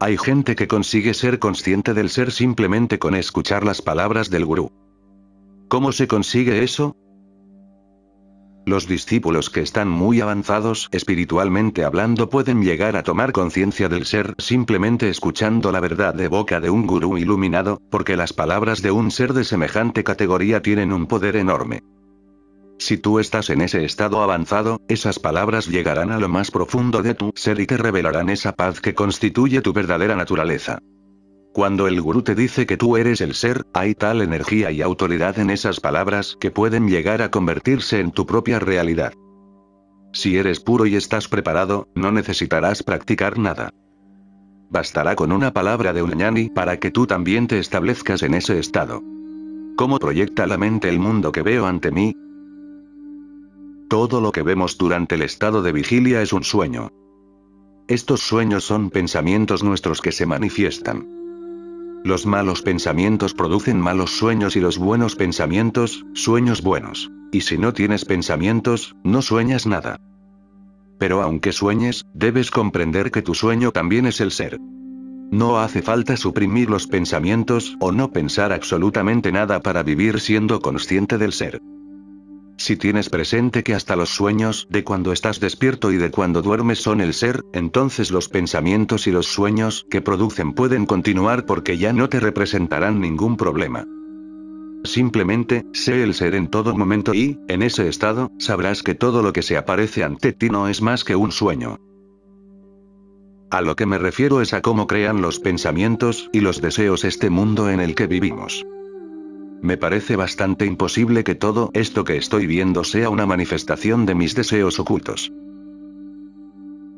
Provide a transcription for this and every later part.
Hay gente que consigue ser consciente del ser simplemente con escuchar las palabras del gurú. ¿Cómo se consigue eso? Los discípulos que están muy avanzados espiritualmente hablando pueden llegar a tomar conciencia del ser simplemente escuchando la verdad de boca de un gurú iluminado, porque las palabras de un ser de semejante categoría tienen un poder enorme. Si tú estás en ese estado avanzado, esas palabras llegarán a lo más profundo de tu ser y te revelarán esa paz que constituye tu verdadera naturaleza. Cuando el gurú te dice que tú eres el ser, hay tal energía y autoridad en esas palabras que pueden llegar a convertirse en tu propia realidad. Si eres puro y estás preparado, no necesitarás practicar nada. Bastará con una palabra de un ñani para que tú también te establezcas en ese estado. ¿Cómo proyecta la mente el mundo que veo ante mí? Todo lo que vemos durante el estado de vigilia es un sueño. Estos sueños son pensamientos nuestros que se manifiestan. Los malos pensamientos producen malos sueños y los buenos pensamientos, sueños buenos. Y si no tienes pensamientos, no sueñas nada. Pero aunque sueñes, debes comprender que tu sueño también es el ser. No hace falta suprimir los pensamientos o no pensar absolutamente nada para vivir siendo consciente del ser. Si tienes presente que hasta los sueños de cuando estás despierto y de cuando duermes son el ser, entonces los pensamientos y los sueños que producen pueden continuar porque ya no te representarán ningún problema. Simplemente, sé el ser en todo momento y, en ese estado, sabrás que todo lo que se aparece ante ti no es más que un sueño. A lo que me refiero es a cómo crean los pensamientos y los deseos este mundo en el que vivimos. Me parece bastante imposible que todo esto que estoy viendo sea una manifestación de mis deseos ocultos.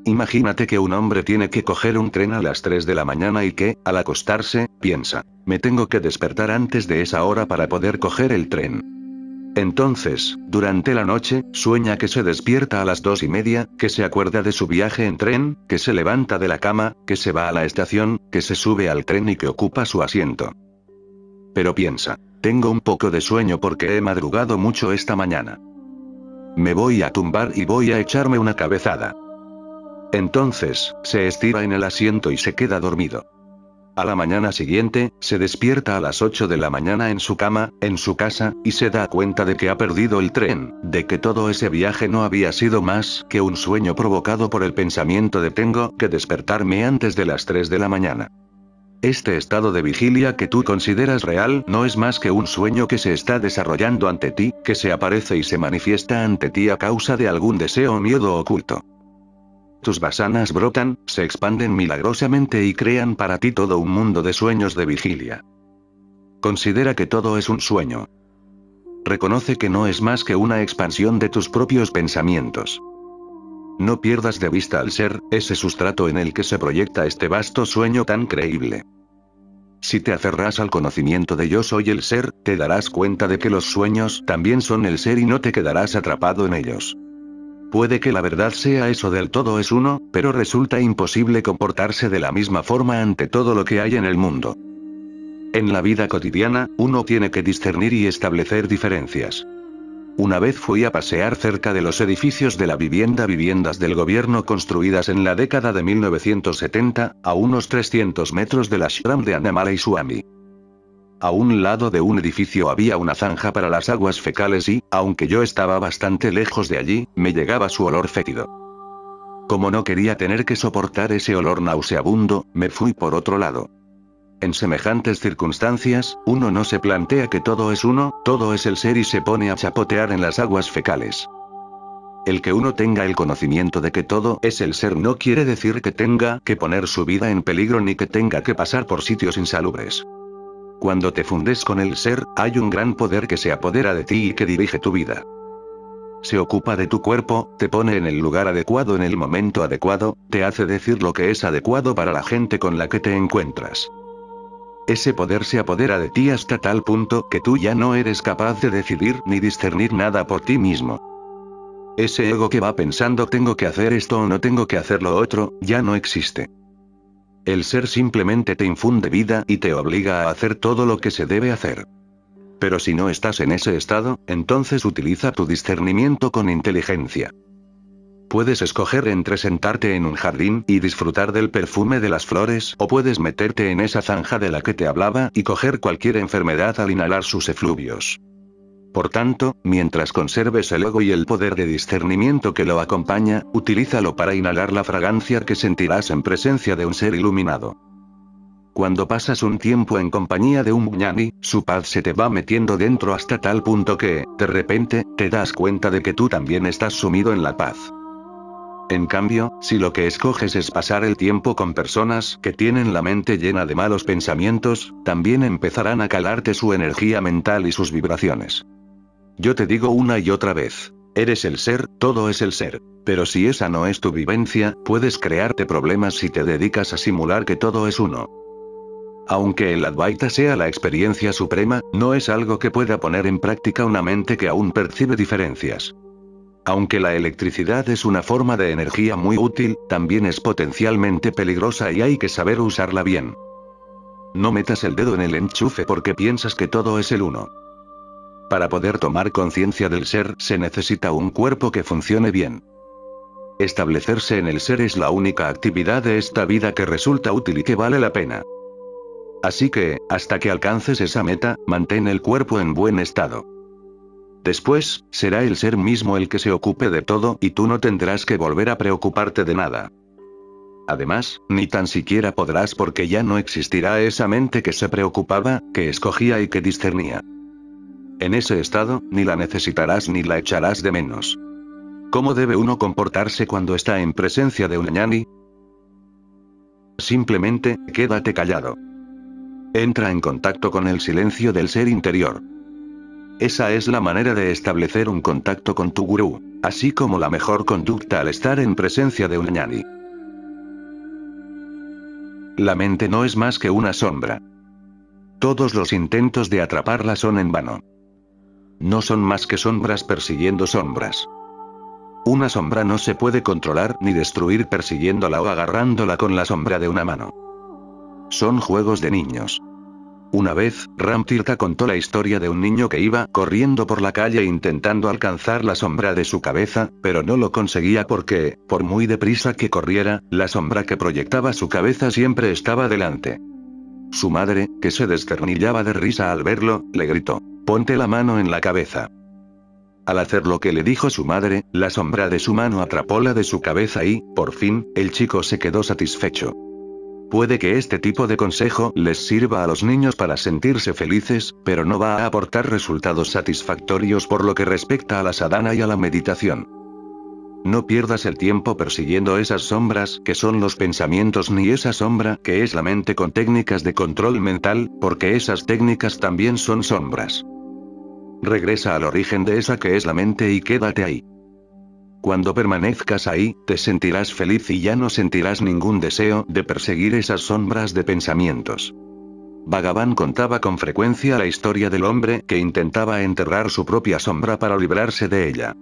Imagínate que un hombre tiene que coger un tren a las 3 de la mañana y que, al acostarse, piensa, me tengo que despertar antes de esa hora para poder coger el tren. Entonces, durante la noche, sueña que se despierta a las 2:30, que se acuerda de su viaje en tren, que se levanta de la cama, que se va a la estación, que se sube al tren y que ocupa su asiento. Pero piensa, tengo un poco de sueño porque he madrugado mucho esta mañana. Me voy a tumbar y voy a echarme una cabezada. Entonces, se estira en el asiento y se queda dormido. A la mañana siguiente, se despierta a las 8 de la mañana en su cama, en su casa, y se da cuenta de que ha perdido el tren, de que todo ese viaje no había sido más que un sueño provocado por el pensamiento de tengo que despertarme antes de las 3 de la mañana. Este estado de vigilia que tú consideras real no es más que un sueño que se está desarrollando ante ti, que se aparece y se manifiesta ante ti a causa de algún deseo o miedo oculto. Tus vasanas brotan, se expanden milagrosamente y crean para ti todo un mundo de sueños de vigilia. Considera que todo es un sueño. Reconoce que no es más que una expansión de tus propios pensamientos. No pierdas de vista al ser, ese sustrato en el que se proyecta este vasto sueño tan creíble. Si te aferras al conocimiento de yo soy el ser, te darás cuenta de que los sueños también son el ser y no te quedarás atrapado en ellos. Puede que la verdad sea eso del todo es uno, pero resulta imposible comportarse de la misma forma ante todo lo que hay en el mundo. En la vida cotidiana, uno tiene que discernir y establecer diferencias. Una vez fui a pasear cerca de los edificios de la viviendas del gobierno construidas en la década de 1970, a unos 300 metros del ashram de Annamalai Swami. A un lado de un edificio había una zanja para las aguas fecales y, aunque yo estaba bastante lejos de allí, me llegaba su olor fétido. Como no quería tener que soportar ese olor nauseabundo, me fui por otro lado. En semejantes circunstancias, uno no se plantea que todo es uno, todo es el ser y se pone a chapotear en las aguas fecales. El que uno tenga el conocimiento de que todo es el ser no quiere decir que tenga que poner su vida en peligro ni que tenga que pasar por sitios insalubres. Cuando te fundes con el ser, hay un gran poder que se apodera de ti y que dirige tu vida. Se ocupa de tu cuerpo, te pone en el lugar adecuado en el momento adecuado, te hace decir lo que es adecuado para la gente con la que te encuentras. Ese poder se apodera de ti hasta tal punto que tú ya no eres capaz de decidir ni discernir nada por ti mismo. Ese ego que va pensando tengo que hacer esto o no tengo que hacer lo otro, ya no existe. El ser simplemente te infunde vida y te obliga a hacer todo lo que se debe hacer. Pero si no estás en ese estado, entonces utiliza tu discernimiento con inteligencia. Puedes escoger entre sentarte en un jardín y disfrutar del perfume de las flores, o puedes meterte en esa zanja de la que te hablaba y coger cualquier enfermedad al inhalar sus efluvios. Por tanto, mientras conserves el ego y el poder de discernimiento que lo acompaña, utilízalo para inhalar la fragancia que sentirás en presencia de un ser iluminado. Cuando pasas un tiempo en compañía de un jnani, su paz se te va metiendo dentro hasta tal punto que, de repente, te das cuenta de que tú también estás sumido en la paz. En cambio, si lo que escoges es pasar el tiempo con personas que tienen la mente llena de malos pensamientos, también empezarán a calarte su energía mental y sus vibraciones. Yo te digo una y otra vez, eres el ser, todo es el ser. Pero si esa no es tu vivencia, puedes crearte problemas si te dedicas a simular que todo es uno. Aunque el Advaita sea la experiencia suprema, no es algo que pueda poner en práctica una mente que aún percibe diferencias. Aunque la electricidad es una forma de energía muy útil, también es potencialmente peligrosa y hay que saber usarla bien. No metas el dedo en el enchufe porque piensas que todo es el uno. Para poder tomar conciencia del ser, se necesita un cuerpo que funcione bien. Establecerse en el ser es la única actividad de esta vida que resulta útil y que vale la pena. Así que, hasta que alcances esa meta, mantén el cuerpo en buen estado. Después, será el ser mismo el que se ocupe de todo, y tú no tendrás que volver a preocuparte de nada. Además, ni tan siquiera podrás porque ya no existirá esa mente que se preocupaba, que escogía y que discernía. En ese estado, ni la necesitarás ni la echarás de menos. ¿Cómo debe uno comportarse cuando está en presencia de un jnani? Simplemente, quédate callado. Entra en contacto con el silencio del ser interior. Esa es la manera de establecer un contacto con tu gurú, así como la mejor conducta al estar en presencia de un jnani. La mente no es más que una sombra. Todos los intentos de atraparla son en vano. No son más que sombras persiguiendo sombras. Una sombra no se puede controlar ni destruir persiguiéndola o agarrándola con la sombra de una mano. Son juegos de niños. Una vez, Ramtirtha contó la historia de un niño que iba corriendo por la calle intentando alcanzar la sombra de su cabeza, pero no lo conseguía porque, por muy deprisa que corriera, la sombra que proyectaba su cabeza siempre estaba delante. Su madre, que se desternillaba de risa al verlo, le gritó: «Ponte la mano en la cabeza». Al hacer lo que le dijo su madre, la sombra de su mano atrapó la de su cabeza y, por fin, el chico se quedó satisfecho. Puede que este tipo de consejo les sirva a los niños para sentirse felices, pero no va a aportar resultados satisfactorios por lo que respecta a la sadhana y a la meditación. No pierdas el tiempo persiguiendo esas sombras que son los pensamientos ni esa sombra que es la mente con técnicas de control mental, porque esas técnicas también son sombras. Regresa al origen de esa que es la mente y quédate ahí. Cuando permanezcas ahí, te sentirás feliz y ya no sentirás ningún deseo de perseguir esas sombras de pensamientos. Bhagavan contaba con frecuencia la historia del hombre que intentaba enterrar su propia sombra para librarse de ella.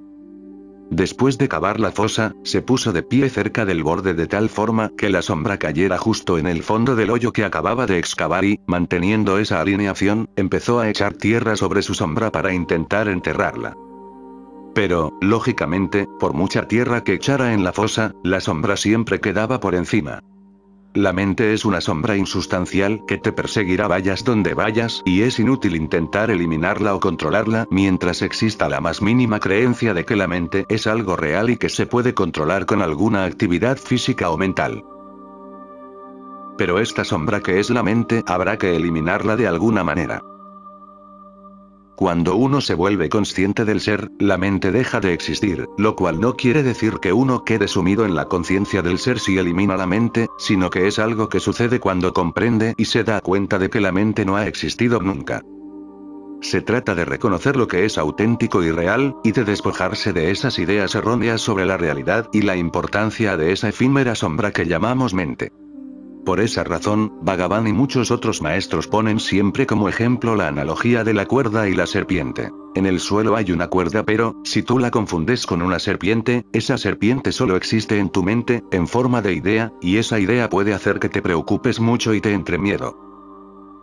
Después de cavar la fosa, se puso de pie cerca del borde de tal forma que la sombra cayera justo en el fondo del hoyo que acababa de excavar y, manteniendo esa alineación, empezó a echar tierra sobre su sombra para intentar enterrarla. Pero, lógicamente, por mucha tierra que echara en la fosa, la sombra siempre quedaba por encima. La mente es una sombra insustancial que te perseguirá vayas donde vayas y es inútil intentar eliminarla o controlarla mientras exista la más mínima creencia de que la mente es algo real y que se puede controlar con alguna actividad física o mental. Pero esta sombra que es la mente habrá que eliminarla de alguna manera. Cuando uno se vuelve consciente del ser, la mente deja de existir, lo cual no quiere decir que uno quede sumido en la conciencia del ser si elimina la mente, sino que es algo que sucede cuando comprende y se da cuenta de que la mente no ha existido nunca. Se trata de reconocer lo que es auténtico y real, y de despojarse de esas ideas erróneas sobre la realidad y la importancia de esa efímera sombra que llamamos mente. Por esa razón, Bhagavan y muchos otros maestros ponen siempre como ejemplo la analogía de la cuerda y la serpiente. En el suelo hay una cuerda pero, si tú la confundes con una serpiente, esa serpiente solo existe en tu mente, en forma de idea, y esa idea puede hacer que te preocupes mucho y te entre miedo.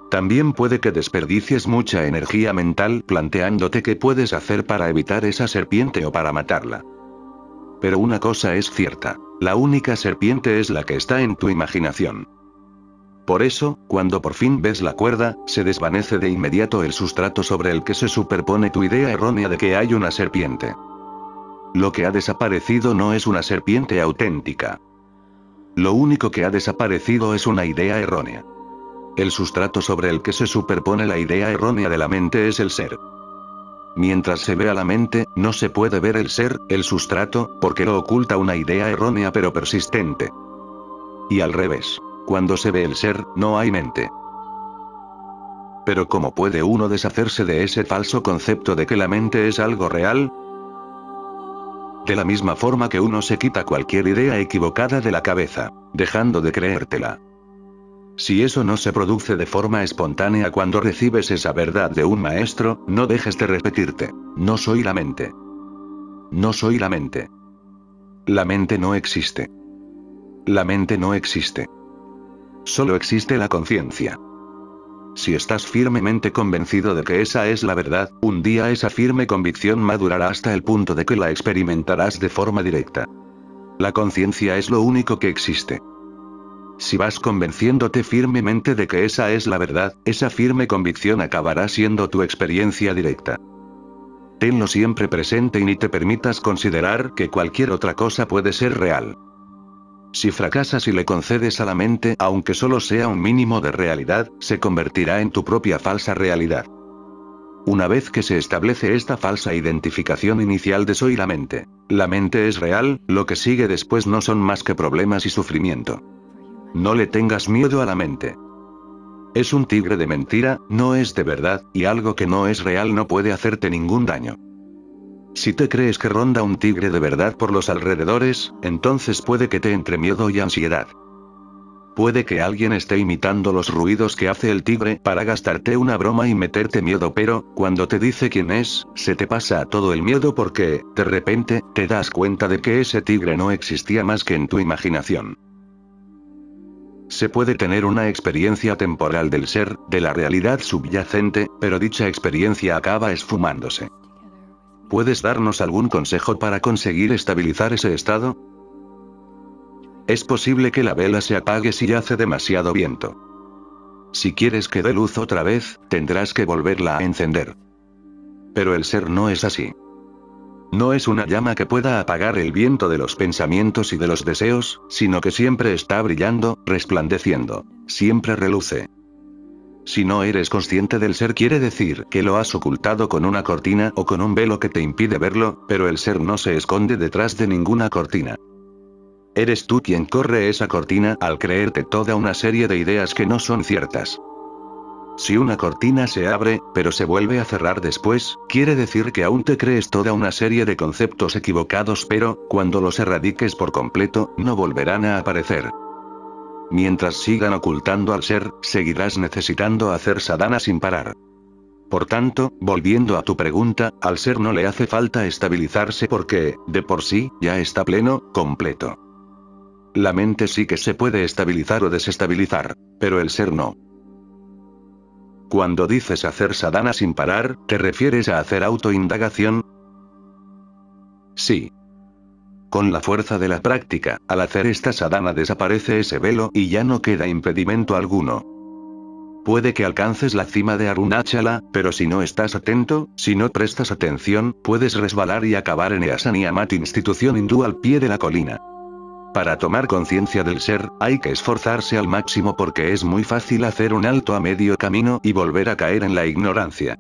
También puede que desperdicies mucha energía mental planteándote qué puedes hacer para evitar esa serpiente o para matarla. Pero una cosa es cierta. La única serpiente es la que está en tu imaginación. Por eso, cuando por fin ves la cuerda, se desvanece de inmediato el sustrato sobre el que se superpone tu idea errónea de que hay una serpiente. Lo que ha desaparecido no es una serpiente auténtica. Lo único que ha desaparecido es una idea errónea. El sustrato sobre el que se superpone la idea errónea de la mente es el ser. Mientras se ve a la mente, no se puede ver el ser, el sustrato, porque lo oculta una idea errónea pero persistente. Y al revés. Cuando se ve el ser, no hay mente. Pero ¿cómo puede uno deshacerse de ese falso concepto de que la mente es algo real? De la misma forma que uno se quita cualquier idea equivocada de la cabeza, dejando de creértela. Si eso no se produce de forma espontánea cuando recibes esa verdad de un maestro, no dejes de repetirte: no soy la mente. No soy la mente. La mente no existe. La mente no existe. Solo existe la conciencia. Si estás firmemente convencido de que esa es la verdad, un día esa firme convicción madurará hasta el punto de que la experimentarás de forma directa. La conciencia es lo único que existe. Si vas convenciéndote firmemente de que esa es la verdad, esa firme convicción acabará siendo tu experiencia directa. Tenlo siempre presente y ni te permitas considerar que cualquier otra cosa puede ser real. Si fracasas y le concedes a la mente, aunque solo sea un mínimo de realidad, se convertirá en tu propia falsa realidad. Una vez que se establece esta falsa identificación inicial de soy la mente es real, lo que sigue después no son más que problemas y sufrimiento. No le tengas miedo a la mente. Es un tigre de mentira, no es de verdad, y algo que no es real no puede hacerte ningún daño. Si te crees que ronda un tigre de verdad por los alrededores, entonces puede que te entre miedo y ansiedad. Puede que alguien esté imitando los ruidos que hace el tigre para gastarte una broma y meterte miedo, pero, cuando te dice quién es, se te pasa todo el miedo porque, de repente, te das cuenta de que ese tigre no existía más que en tu imaginación. Se puede tener una experiencia temporal del ser, de la realidad subyacente, pero dicha experiencia acaba esfumándose. ¿Puedes darnos algún consejo para conseguir estabilizar ese estado? Es posible que la vela se apague si hace demasiado viento. Si quieres que dé luz otra vez, tendrás que volverla a encender. Pero el ser no es así. No es una llama que pueda apagar el viento de los pensamientos y de los deseos, sino que siempre está brillando, resplandeciendo, siempre reluce. Si no eres consciente del ser, quiere decir que lo has ocultado con una cortina o con un velo que te impide verlo, pero el ser no se esconde detrás de ninguna cortina. Eres tú quien corre esa cortina al creerte toda una serie de ideas que no son ciertas. Si una cortina se abre, pero se vuelve a cerrar después, quiere decir que aún te crees toda una serie de conceptos equivocados, pero, cuando los erradiques por completo, no volverán a aparecer. Mientras sigan ocultando al ser, seguirás necesitando hacer sadhana sin parar. Por tanto, volviendo a tu pregunta, al ser no le hace falta estabilizarse porque, de por sí, ya está pleno, completo. La mente sí que se puede estabilizar o desestabilizar, pero el ser no. Cuando dices hacer sadhana sin parar, ¿te refieres a hacer autoindagación? Sí. Con la fuerza de la práctica, al hacer esta sadhana desaparece ese velo y ya no queda impedimento alguno. Puede que alcances la cima de Arunachala, pero si no estás atento, si no prestas atención, puedes resbalar y acabar en Easaniamat, institución hindú al pie de la colina. Para tomar conciencia del ser, hay que esforzarse al máximo porque es muy fácil hacer un alto a medio camino y volver a caer en la ignorancia.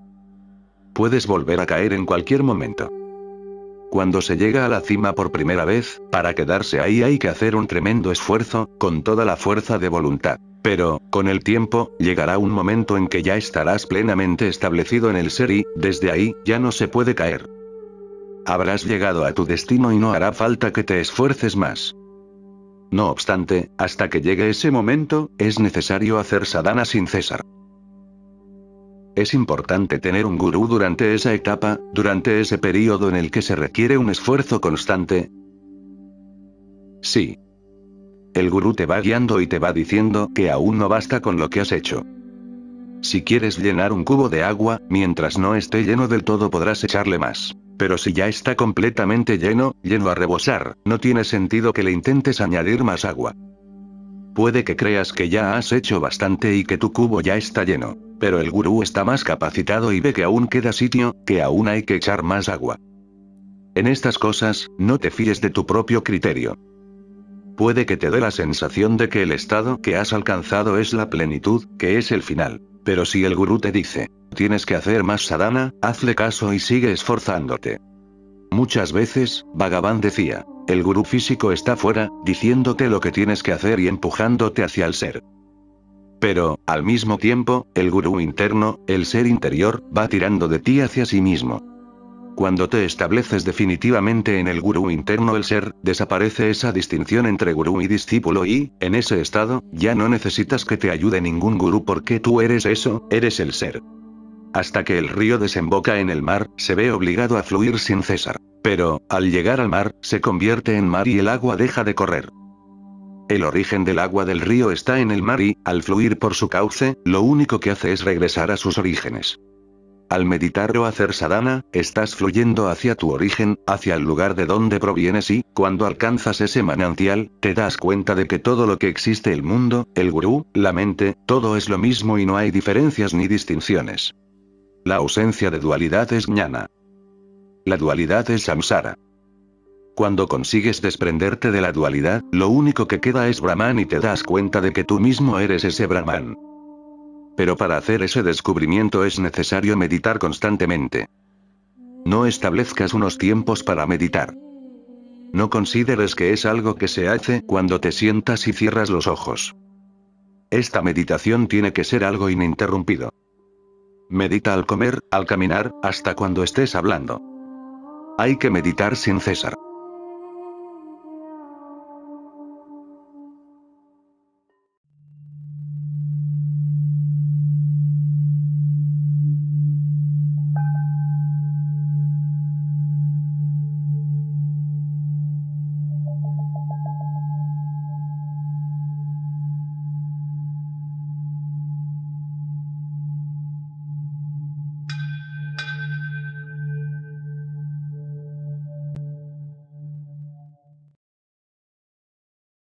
Puedes volver a caer en cualquier momento. Cuando se llega a la cima por primera vez, para quedarse ahí hay que hacer un tremendo esfuerzo, con toda la fuerza de voluntad. Pero, con el tiempo, llegará un momento en que ya estarás plenamente establecido en el ser y, desde ahí, ya no se puede caer. Habrás llegado a tu destino y no hará falta que te esfuerces más. No obstante, hasta que llegue ese momento, es necesario hacer sadhana sin cesar. Es importante tener un gurú durante esa etapa, durante ese periodo en el que se requiere un esfuerzo constante. Sí. El gurú te va guiando y te va diciendo que aún no basta con lo que has hecho. Si quieres llenar un cubo de agua, mientras no esté lleno del todo podrás echarle más. Pero si ya está completamente lleno a rebosar, no tiene sentido que le intentes añadir más agua. Puede que creas que ya has hecho bastante y que tu cubo ya está lleno. Pero el gurú está más capacitado y ve que aún queda sitio, que aún hay que echar más agua. En estas cosas, no te fíes de tu propio criterio. Puede que te dé la sensación de que el estado que has alcanzado es la plenitud, que es el final. Pero si el gurú te dice, tienes que hacer más sadhana, hazle caso y sigue esforzándote. Muchas veces, Bhagavan decía, el gurú físico está fuera, diciéndote lo que tienes que hacer y empujándote hacia el ser. Pero, al mismo tiempo, el gurú interno, el ser interior, va tirando de ti hacia sí mismo. Cuando te estableces definitivamente en el gurú interno el ser, desaparece esa distinción entre gurú y discípulo y, en ese estado, ya no necesitas que te ayude ningún gurú porque tú eres eso, eres el ser. Hasta que el río desemboca en el mar, se ve obligado a fluir sin cesar. Pero, al llegar al mar, se convierte en mar y el agua deja de correr. El origen del agua del río está en el mar y, al fluir por su cauce, lo único que hace es regresar a sus orígenes. Al meditar o hacer sadhana, estás fluyendo hacia tu origen, hacia el lugar de donde provienes y, cuando alcanzas ese manantial, te das cuenta de que todo lo que existe, el mundo, el gurú, la mente, todo es lo mismo y no hay diferencias ni distinciones. La ausencia de dualidad es jnana. La dualidad es samsara. Cuando consigues desprenderte de la dualidad, lo único que queda es Brahman y te das cuenta de que tú mismo eres ese Brahman. Pero para hacer ese descubrimiento es necesario meditar constantemente. No establezcas unos tiempos para meditar. No consideres que es algo que se hace cuando te sientas y cierras los ojos. Esta meditación tiene que ser algo ininterrumpido. Medita al comer, al caminar, hasta cuando estés hablando. Hay que meditar sin cesar.